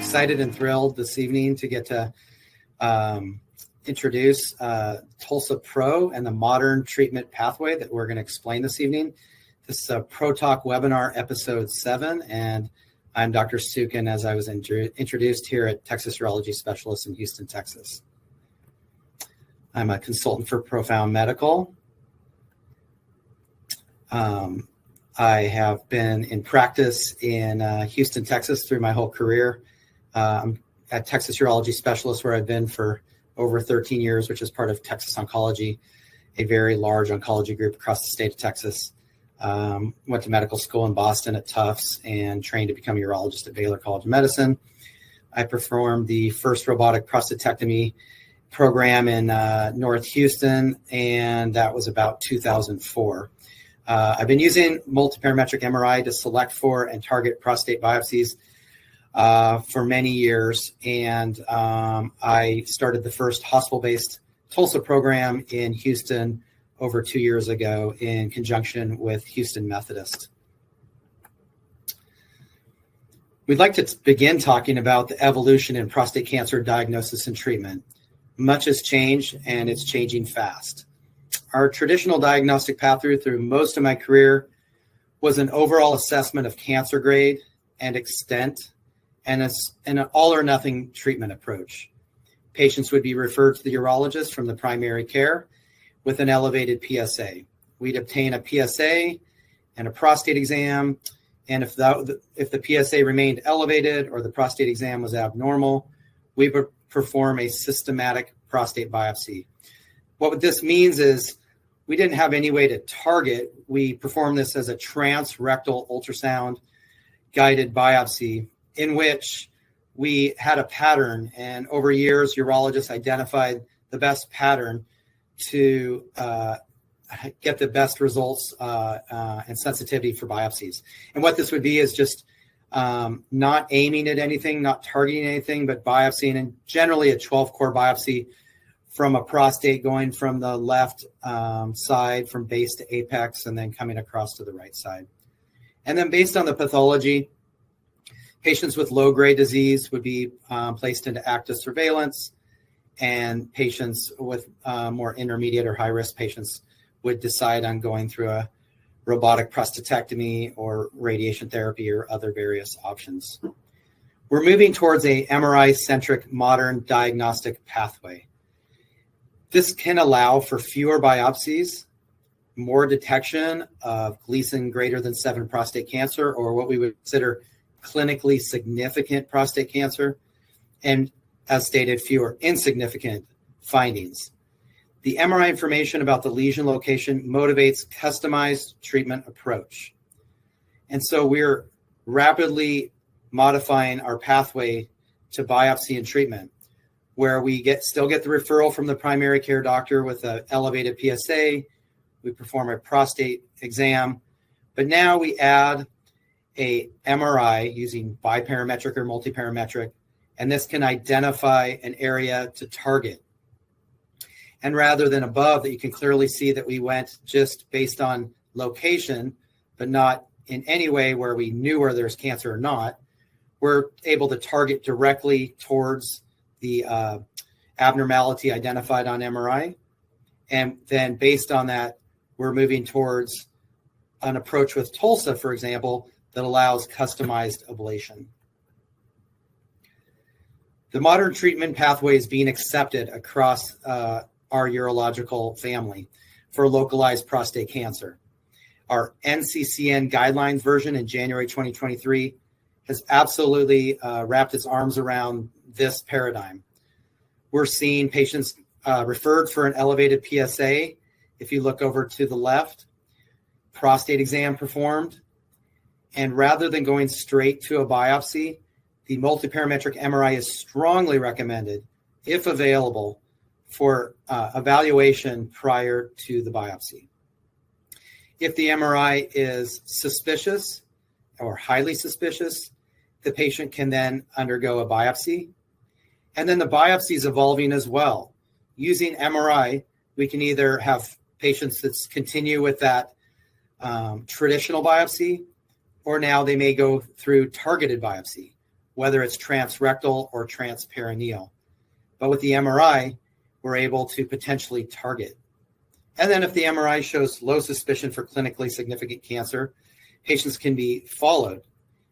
excited and thrilled this evening to get to introduce TULSA-PRO and the modern treatment pathway that we're going to explain this evening. This is a Pro Talk webinar, episode 7, and I'm Dr. Sukin, as I was introduced here at Texas Urology Specialists in Houston, Texas. I'm a consultant for Profound Medical. I have been in practice in Houston, Texas through my whole career. I'm at Texas Urology Specialists, where I've been for over 13 years, which is part of Texas Oncology, a very large oncology group across the state of Texas. Went to medical school in Boston at Tufts and trained to become a urologist at Baylor College of Medicine. I performed the first robotic prostatectomy program in North Houston, and that was about 2004. I've been using multiparametric MRI to select for and target prostate biopsies for many years, and I started the first hospital-based TULSA program in Houston over 2 years ago in conjunction with Houston Methodist. We'd like to begin talking about the evolution in prostate cancer diagnosis and treatment. Much has changed, and it's changing fast. Our traditional diagnostic pathway through most of my career was an overall assessment of cancer grade and extent and an all-or-nothing treatment approach. Patients would be referred to the urologist from the primary care with an elevated PSA. We'd obtain a PSA and a prostate exam, and if the PSA remained elevated or the prostate exam was abnormal, we would perform a systematic prostate biopsy. What this means is we didn't have any way to target. We performed this as a transrectal ultrasound guided biopsy in which we had a pattern, and over years, urologists identified the best pattern to get the best results and sensitivity for biopsies. And what this would be is just not aiming at anything, not targeting anything, but biopsying, and generally a 12-core biopsy from a prostate going from the left side, from base to apex, and then coming across to the right side. And then based on the pathology, patients with low-grade disease would be placed into active surveillance, and patients with more intermediate or high-risk patients would decide on going through a robotic prostatectomy or radiation therapy or other various options. We're moving towards a MRI-centric modern diagnostic pathway. This can allow for fewer biopsies, more detection of Gleason greater than 7 prostate cancer, or what we would consider clinically significant prostate cancer, and as stated, fewer insignificant findings. The MRI information about the lesion location motivates customized treatment approach. And so we're rapidly modifying our pathway to biopsy and treatment, where we still get the referral from the primary care doctor with an elevated PSA. We perform a prostate exam, but now we add a MRI using biparametric or multiparametric, and this can identify an area to target. And rather than above, that you can clearly see that we went just based on location, but not in any way where we knew where there's cancer or not, we're able to target directly towards the abnormality identified on MRI. And then based on that, we're moving towards an approach with TULSA, for example, that allows customized ablation. The modern treatment pathway is being accepted across our urological family for localized prostate cancer. Our NCCN guidelines version in January 2023 has absolutely wrapped its arms around this paradigm. We're seeing patients referred for an elevated PSA. If you look over to the left, prostate exam performed. And rather than going straight to a biopsy, the multiparametric MRI is strongly recommended, if available, for evaluation prior to the biopsy. If the MRI is suspicious or highly suspicious, the patient can then undergo a biopsy. And then the biopsy is evolving as well. Using MRI, we can either have patients that continue with that traditional biopsy, or now they may go through targeted biopsy, whether it's transrectal or transperineal. But with the MRI, we're able to potentially target. And then if the MRI shows low suspicion for clinically significant cancer, patients can be followed.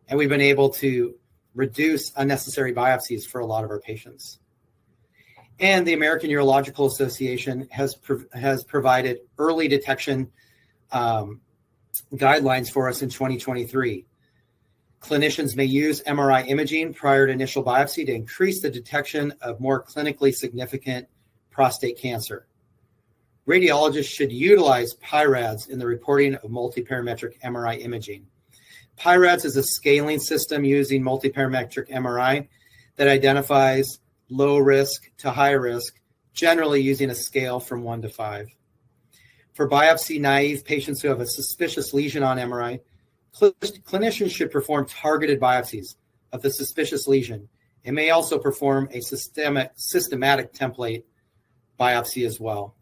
And we've been able to reduce unnecessary biopsies for a lot of our patients. And the American Urological Association has provided early detection guidelines for us in 2023. Clinicians may use MRI imaging prior to initial biopsy to increase the detection of more clinically significant prostate cancer. Radiologists should utilize PIRADS in the reporting of multiparametric MRI imaging. PIRADS is a scaling system using multiparametric MRI that identifies low risk to high risk, generally using a scale from 1 to 5. For biopsy-naive patients who have a suspicious lesion on MRI, clinicians should perform targeted biopsies of the suspicious lesion and may also perform a systematic template biopsy as well.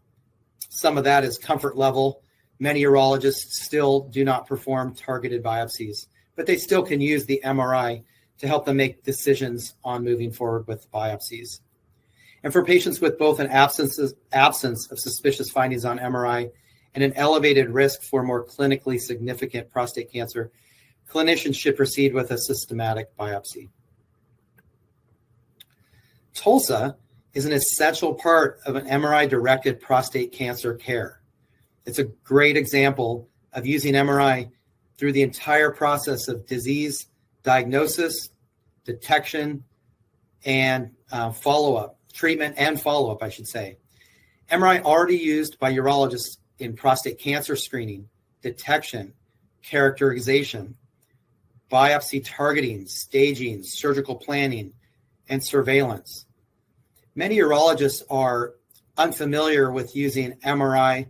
Some of that is comfort level. Many urologists still do not perform targeted biopsies, but they still can use the MRI to help them make decisions on moving forward with biopsies. And for patients with both an absence of suspicious findings on MRI and an elevated risk for more clinically significant prostate cancer, clinicians should proceed with a systematic biopsy. TULSA is an essential part of an MRI-directed prostate cancer care. It's a great example of using MRI through the entire process of disease diagnosis, detection, and follow-up, treatment and follow-up, I should say. MRI already used by urologists in prostate cancer screening, detection, characterization, biopsy targeting, staging, surgical planning, and surveillance. Many urologists are unfamiliar with using MRI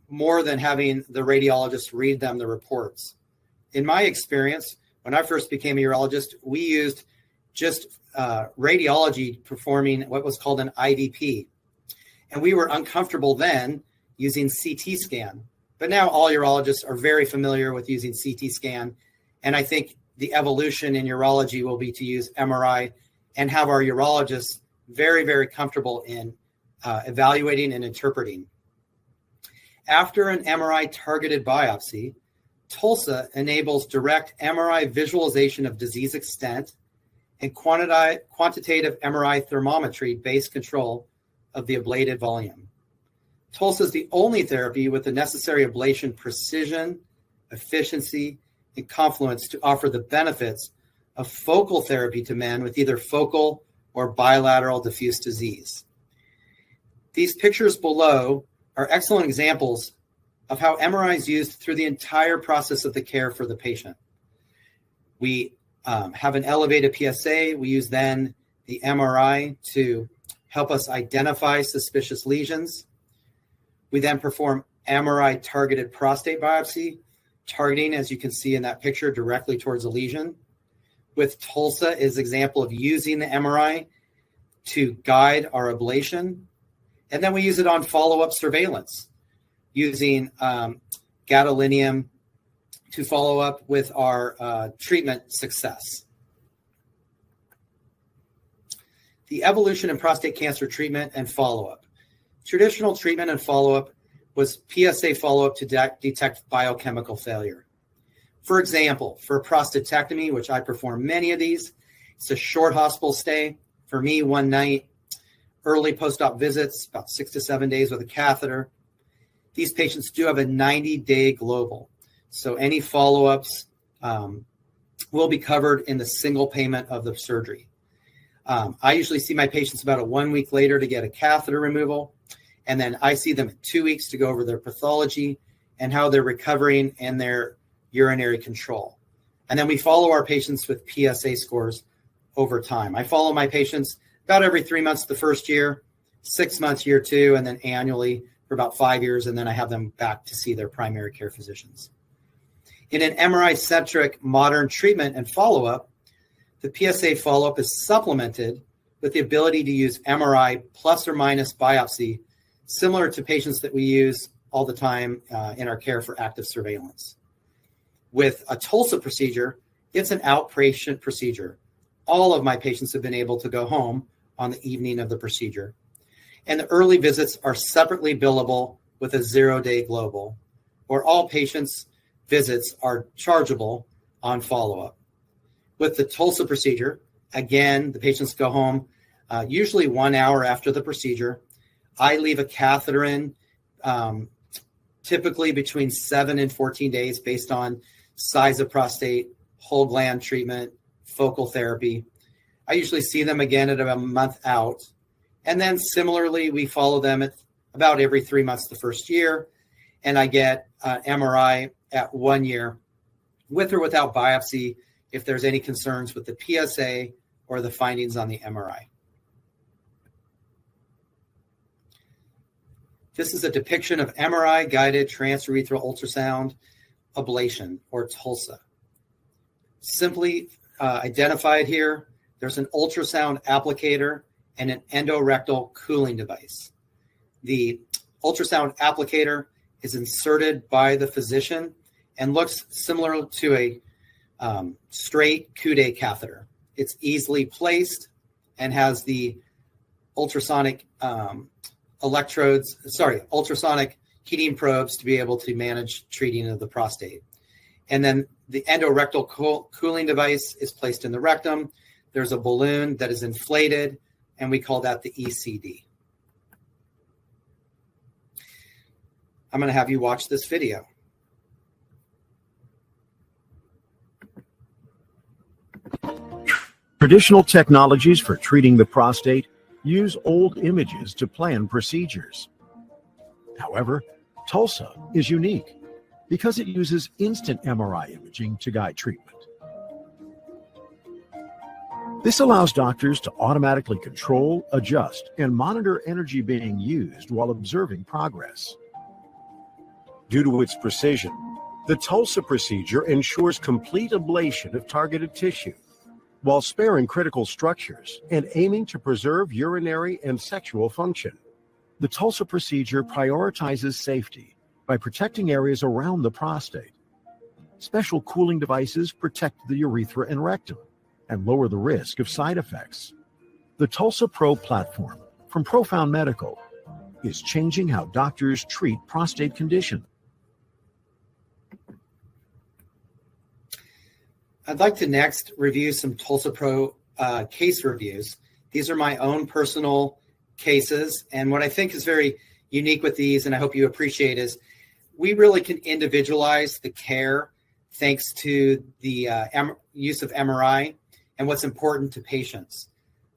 more than having the radiologist read them the reports. In my experience, when I first became a urologist, we used just radiology performing what was called an IDP. And we were uncomfortable then using CT scan. But now all urologists are very familiar with using CT scan. And I think the evolution in urology will be to use MRI and have our urologists very, very comfortable in evaluating and interpreting. After an MRI targeted biopsy, TULSA enables direct MRI visualization of disease extent and quantitative MRI thermometry-based control of the ablated volume. TULSA is the only therapy with the necessary ablation precision, efficiency, and confluence to offer the benefits of focal therapy to men with either focal or bilateral diffuse disease. These pictures below are excellent examples of how MRI is used through the entire process of the care for the patient. We have an elevated PSA. We use then the MRI to help us identify suspicious lesions. We then perform MRI targeted prostate biopsy, targeting, as you can see in that picture, directly towards a lesion. With TULSA is an example of using the MRI to guide our ablation. And then we use it on follow-up surveillance, using gadolinium to follow up with our treatment success. The evolution in prostate cancer treatment and follow-up. Traditional treatment and follow-up was PSA follow-up to detect biochemical failure. For example, for prostatectomy, which I perform many of these, it's a short hospital stay. For me, one night, early post-op visits, about 6 to 7 days with a catheter. These patients do have a 90-day global. So any follow-ups will be covered in the single payment of the surgery. I usually see my patients about a 1 week later to get a catheter removal. And then I see them in 2 weeks to go over their pathology and how they're recovering and their urinary control. And then we follow our patients with PSA scores over time. I follow my patients about every 3 months the first year, 6 months year 2, and then annually for about 5 years. And then I have them back to see their primary care physicians. In an MRI-centric modern treatment and follow-up, the PSA follow-up is supplemented with the ability to use MRI plus or minus biopsy, similar to patients that we use all the time in our care for active surveillance. With a TULSA procedure, it's an outpatient procedure. all of my patients have been able to go home on the evening of the procedure. And the early visits are separately billable with a 0-day global, or all patients' visits are chargeable on follow-up. With the TULSA procedure, again, the patients go home usually 1 hour after the procedure. I leave a catheter in typically between 7 and 14 days based on size of prostate, whole gland treatment, focal therapy. I usually see them again at about a month out. And then similarly, we follow them at about every 3 months the first year. And I get MRI at 1 year with or without biopsy if there's any concerns with the PSA or the findings on the MRI. This is a depiction of MRI-guided transurethral ultrasound ablation, or TULSA. Simply identified here, there's an ultrasound applicator and an endorectal cooling device. The ultrasound applicator is inserted by the physician and looks similar to a straight Coude catheter. It's easily placed and has the ultrasonic ultrasonic heating probes to be able to manage treating of the prostate. And then the endorectal cooling device is placed in the rectum. There's a balloon that is inflated, and we call that the ECD. I'm going to have you watch this video. Traditional technologies for treating the prostate use old images to plan procedures. However, TULSA is unique because it uses instant MRI imaging to guide treatment. This allows doctors to automatically control, adjust, and monitor energy being used while observing progress. Due to its precision, the TULSA procedure ensures complete ablation of targeted tissue while sparing critical structures and aiming to preserve urinary and sexual function. The TULSA procedure prioritizes safety by protecting areas around the prostate. Special cooling devices protect the urethra and rectum and lower the risk of side effects. The TULSA-PRO platform from Profound Medical is changing how doctors treat prostate condition. I'd like to next review some TULSA-PRO case reviews. These are my own personal cases, and what I think is very unique with these, and I hope you appreciate, is we really can individualize the care thanks to the use of MRI and what's important to patients.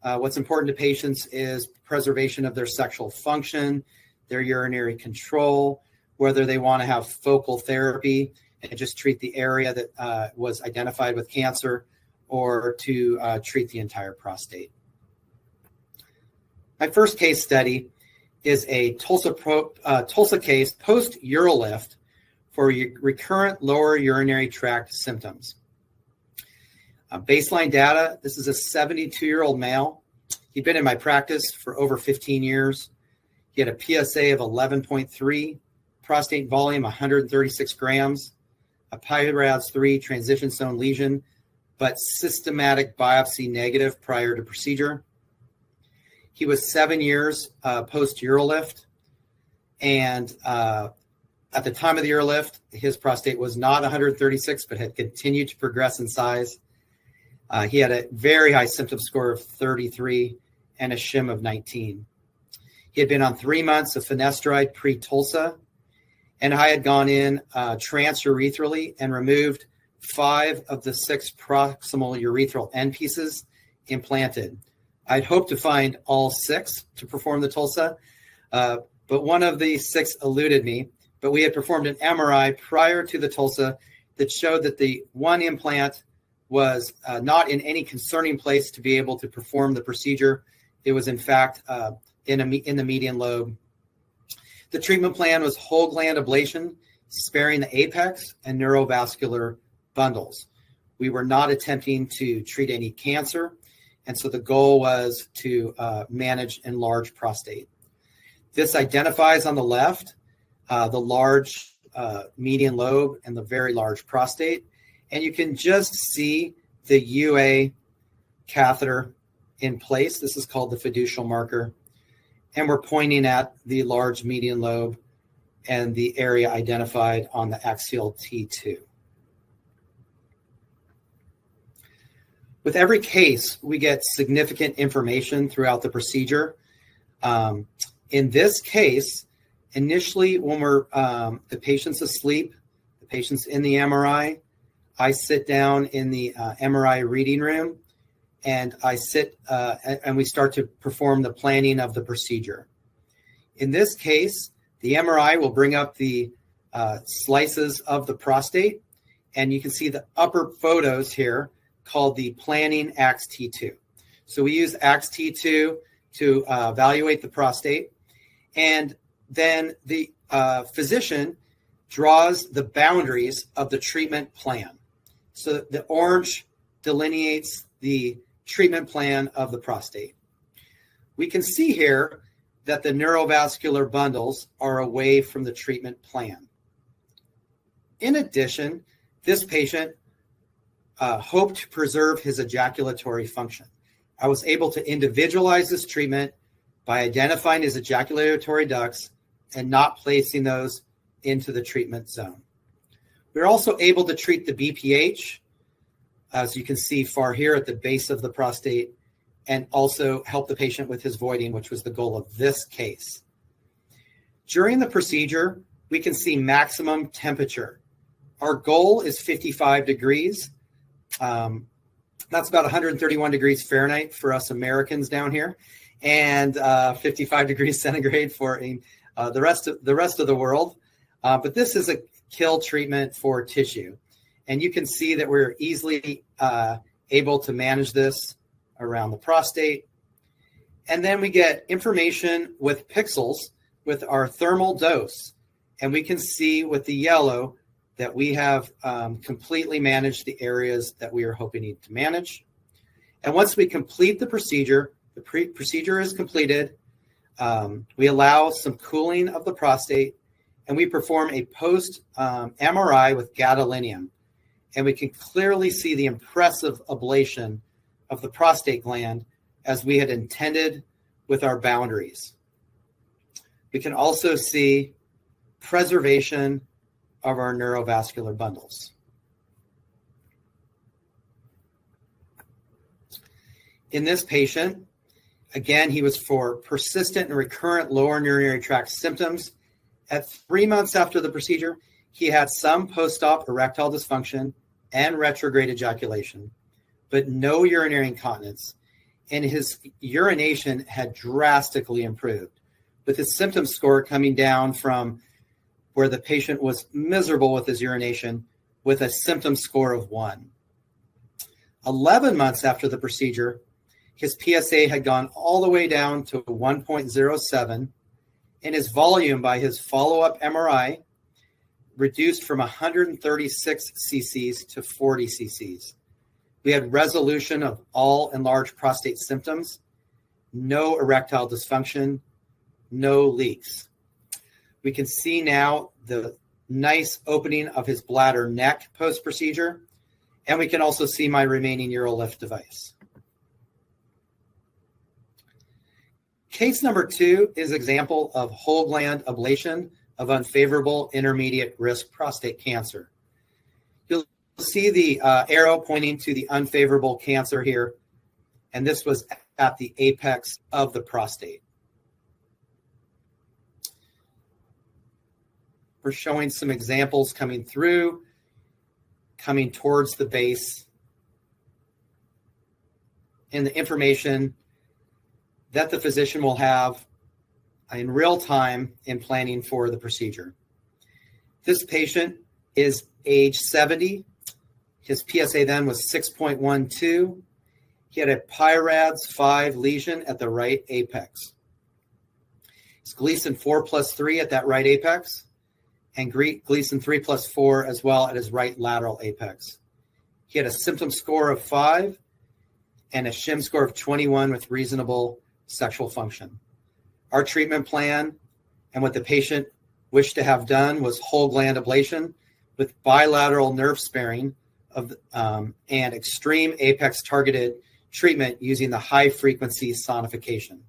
What's important to patients is preservation of their sexual function, their urinary control, whether they want to have focal therapy and just treat the area that was identified with cancer, or to treat the entire prostate. My first case study is a TULSA case post-Urolift for recurrent lower urinary tract symptoms. Baseline data, this is a 72-year-old male. He'd been in my practice for over 15 years. He had a PSA of 11.3, prostate volume 136 grams, a PIRADS 3 transition zone lesion, but systematic biopsy negative prior to procedure. He was 7 years post-Urolift, and at the time of the Urolift, his prostate was not 136, but had continued to progress in size. He had a very high symptom score of 33 and a shim of 19. He had been on 3 months of finasteride pre-TULSA, and I had gone in transurethral and removed 5 of the 6 proximal urethral end pieces implanted. I'd hoped to find all 6 to perform the TULSA, but one of the 6 eluded me. But we had performed an MRI prior to the TULSA that showed that the one implant was not in any concerning place to be able to perform the procedure. It was, in fact, in the median lobe. The treatment plan was whole gland ablation, sparing the apex and neurovascular bundles. We were not attempting to treat any cancer, and so the goal was to manage enlarged prostate. This identifies on the left the large median lobe and the very large prostate, and you can just see the UA catheter in place. This is called the fiducial marker. And we're pointing at the large median lobe and the area identified on the axial T2. With every case, we get significant information throughout the procedure. In this case, initially when the patient's asleep, the patient's in the MRI, I sit down in the MRI reading room and and we start to perform the planning of the procedure. In this case, the MRI will bring up the slices of the prostate, and you can see the upper photos here called the planning AX-T2. So we use AX-T2 to evaluate the prostate, and then the physician draws the boundaries of the treatment plan. So the orange delineates the treatment plan of the prostate. We can see here that the neurovascular bundles are away from the treatment plan. In addition, this patient hoped to preserve his ejaculatory function. I was able to individualize this treatment by identifying his ejaculatory ducts and not placing those into the treatment zone. We're also able to treat the BPH, as you can see far here at the base of the prostate, and also help the patient with his voiding, which was the goal of this case. During the procedure, we can see maximum temperature. Our goal is 55 degrees. That's about 131 degrees Fahrenheit for us Americans down here, and 55 degrees centigrade for the rest of the world. But this is a kill treatment for tissue. And you can see that we're easily able to manage this around the prostate. And then we get information with pixels with our thermal dose. And we can see with the yellow that we have completely managed the areas that we are hoping to manage. And once we complete the procedure, the procedure is completed. We allow some cooling of the prostate, and we perform a post MRI with gadolinium. And we can clearly see the impressive ablation of the prostate gland as we had intended with our boundaries. We can also see preservation of our neurovascular bundles. In this patient, again, he was for persistent and recurrent lower urinary tract symptoms. At 3 months after the procedure, he had some post-op erectile dysfunction and retrograde ejaculation, but no urinary incontinence, and his urination had drastically improved, with his symptom score coming down from where the patient was miserable with his urination with a symptom score of 1. 11 months after the procedure, his PSA had gone all the way down to 1.07, and his volume by his follow-up MRI reduced from 136 cc's to 40 cc's. We had resolution of all enlarged prostate symptoms, no erectile dysfunction, no leaks. We can see now the nice opening of his bladder neck post-procedure, and we can also see my remaining UroLift device. Case number 2 is an example of whole gland ablation of unfavorable intermediate risk prostate cancer. You'll see the arrow pointing to the unfavorable cancer here, and this was at the apex of the prostate. We're showing some examples coming through, coming towards the base, and the information that the physician will have in real time in planning for the procedure. This patient is age 70. His PSA then was 6.12. He had a PIRADS 5 lesion at the right apex. It's Gleason 4+3 at that right apex, and Gleason 3+4 as well at his right lateral apex. He had a symptom score of 5 and a shim score of 21 with reasonable sexual function. Our treatment plan and what the patient wished to have done was whole gland ablation with bilateral nerve sparing of and extreme apex targeted treatment using the high frequency sonification.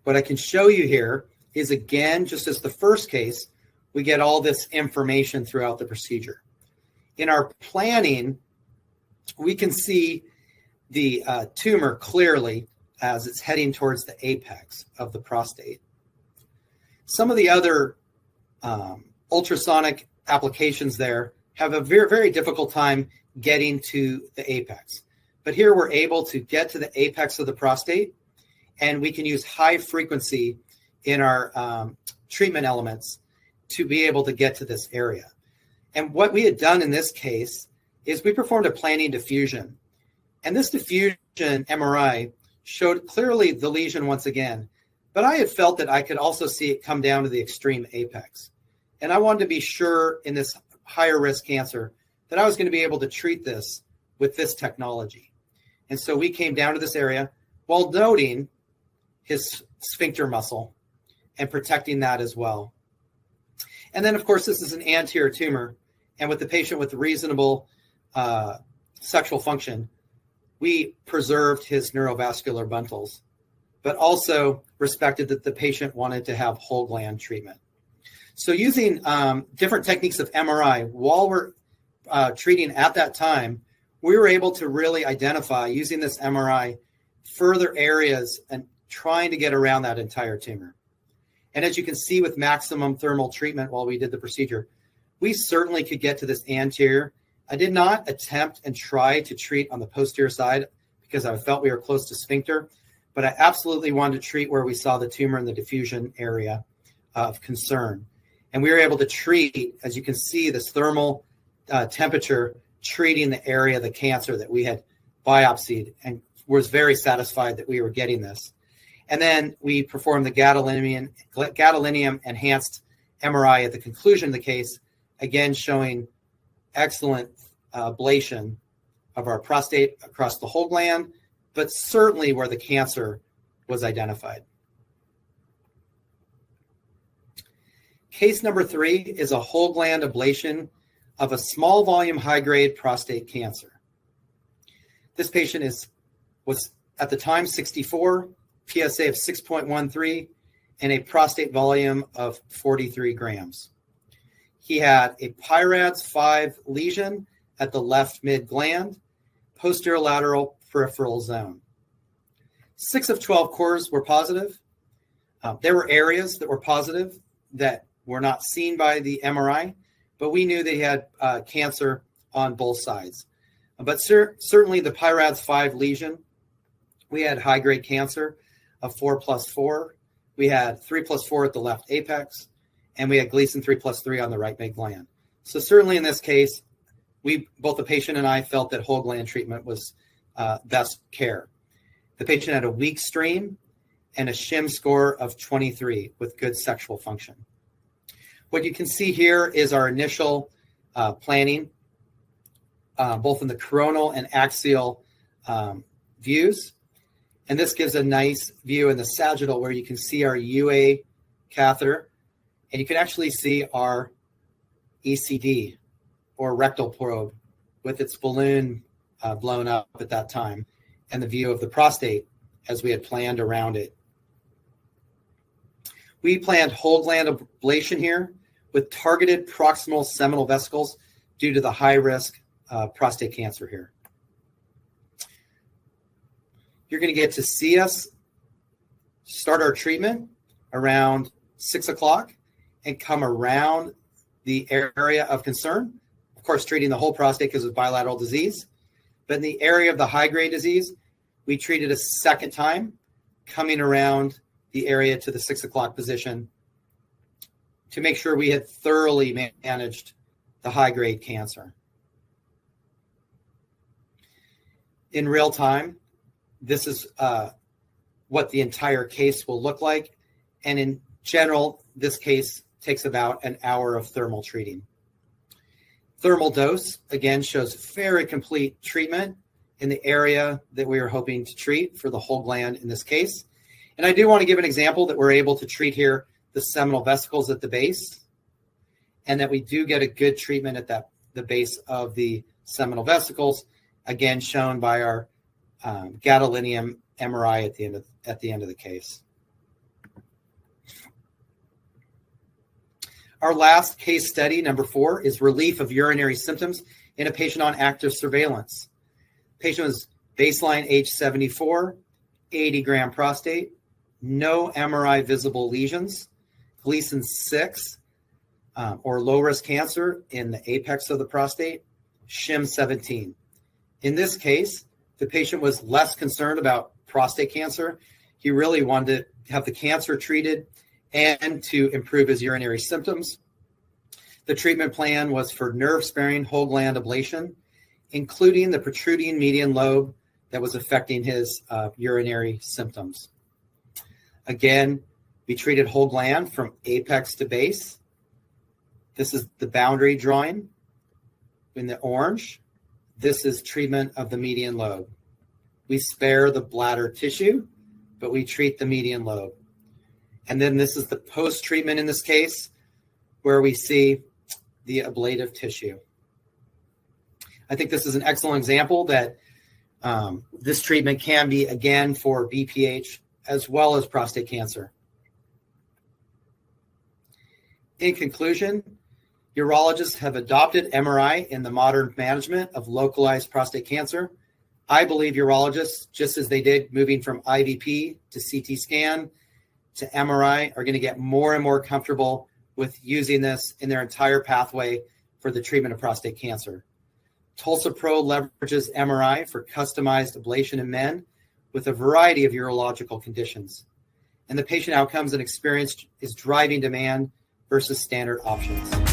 What I can show you here is, again, just as the first case, we get all this information throughout the procedure. In our planning, we can see the tumor clearly as it's heading towards the apex of the prostate. Some of the other ultrasonic applications there have a very, very difficult time getting to the apex. But here we're able to get to the apex of the prostate, and we can use high frequency in our treatment elements to be able to get to this area. And what we had done in this case is we performed a planning diffusion. And this diffusion MRI showed clearly the lesion once again, but I had felt that I could also see it come down to the extreme apex. And I wanted to be sure in this higher risk cancer that I was going to be able to treat this with this technology. And so we came down to this area while noting his sphincter muscle and protecting that as well. And then, of course, this is an anterior tumor. And with the patient with reasonable sexual function, we preserved his neurovascular buntles, but also respected that the patient wanted to have whole gland treatment. So using different techniques of MRI while we're treating at that time, we were able to really identify, using this MRI, further areas and trying to get around that entire tumor. And as you can see with maximum thermal treatment while we did the procedure, we certainly could get to this anterior. I did not attempt and try to treat on the posterior side because I felt we were close to sphincter, but I absolutely wanted to treat where we saw the tumor in the diffusion area of concern. And we were able to treat, as you can see, this thermal temperature treating the area of the cancer that we had biopsied, and was very satisfied that we were getting this. And then we performed the gadolinium enhanced MRI at the conclusion of the case, again showing excellent ablation of our prostate across the whole gland, but certainly where the cancer was identified. Case number 3 is a whole gland ablation of a small volume high-grade prostate cancer. This patient was at the time 64, PSA of 6.13, and a prostate volume of 43 grams. He had a PIRADS 5 lesion at the left mid gland, posterolateral peripheral zone. 6 of 12 cores were positive. There were areas that were positive that were not seen by the MRI, but we knew they had cancer on both sides. But certainly the PIRADS 5 lesion, we had high-grade cancer of 4+4. We had 3+4 at the left apex, and we had Gleason 3+3 on the right mid gland. So certainly in this case, both the patient and I felt that whole gland treatment was best care. The patient had a weak stream and a shim score of 23 with good sexual function. What you can see here is our initial planning, both in the coronal and axial views. And this gives a nice view in the sagittal where you can see our UA catheter, and you can actually see our ECD or rectal probe with its balloon blown up at that time, and the view of the prostate as we had planned around it. We planned whole gland ablation here with targeted proximal seminal vesicles due to the high risk prostate cancer here. You're going to get to see us start our treatment around 6 o'clock and come around the area of concern. Of course, treating the whole prostate because it's bilateral disease. But in the area of the high-grade disease, we treated a second time, coming around the area to the 6 o'clock position to make sure we had thoroughly managed the high-grade cancer. In real time, this is what the entire case will look like. And in general, this case takes about an hour of thermal treating. Thermal dose, again, shows very complete treatment in the area that we were hoping to treat for the whole gland in this case. And I do want to give an example that we're able to treat here the seminal vesicles at the base. and that we do get a good treatment at the base of the seminal vesicles, again shown by our gadolinium MRI at the end of the case. Our last case study, number 4, is relief of urinary symptoms in a patient on active surveillance. Patient was baseline age 74, 80-gram prostate, no MRI visible lesions, Gleason 6 or low-risk cancer in the apex of the prostate, Shim 17. In this case, the patient was less concerned about prostate cancer. He really wanted to have the cancer treated and to improve his urinary symptoms. The treatment plan was for nerve-sparing whole gland ablation, including the protruding median lobe that was affecting his urinary symptoms. Again, we treated whole gland from apex to base. This is the boundary drawing in the orange. This is treatment of the median lobe. We spare the bladder tissue, but we treat the median lobe. And then this is the post-treatment in this case, where we see the ablative tissue. I think this is an excellent example that this treatment can be, again, for BPH as well as prostate cancer. In conclusion, urologists have adopted MRI in the modern management of localized prostate cancer. I believe urologists, just as they did moving from IVP to CT scan to MRI, are going to get more and more comfortable with using this in their entire pathway for the treatment of prostate cancer. TULSA-PRO leverages MRI for customized ablation in men with a variety of urological conditions. And the patient outcomes and experience is driving demand versus standard options.